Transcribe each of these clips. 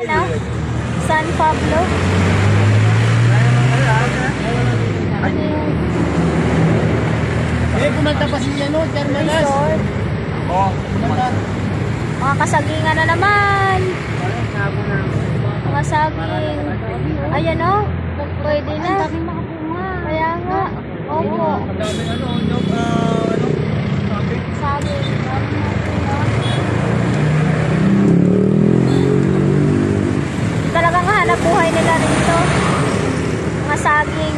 Ano? San Pablo? Pumunta pa si ano, Termanas. Resort. Mga kasagingan na naman. Mga saging. Ayan o. Pwede na. Kaya nga. Opo. Saging. Talagang hanap buhay nila rito. Mga saging.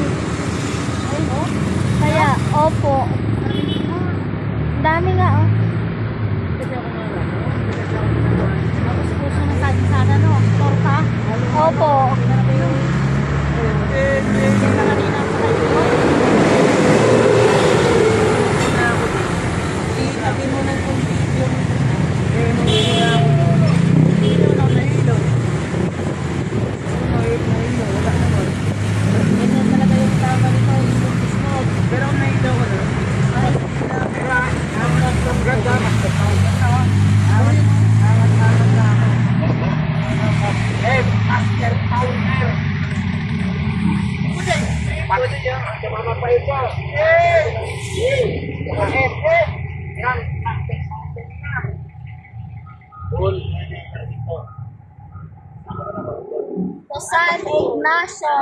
Kaya, opo. Dami nga, oh. Opo. San Ignacio.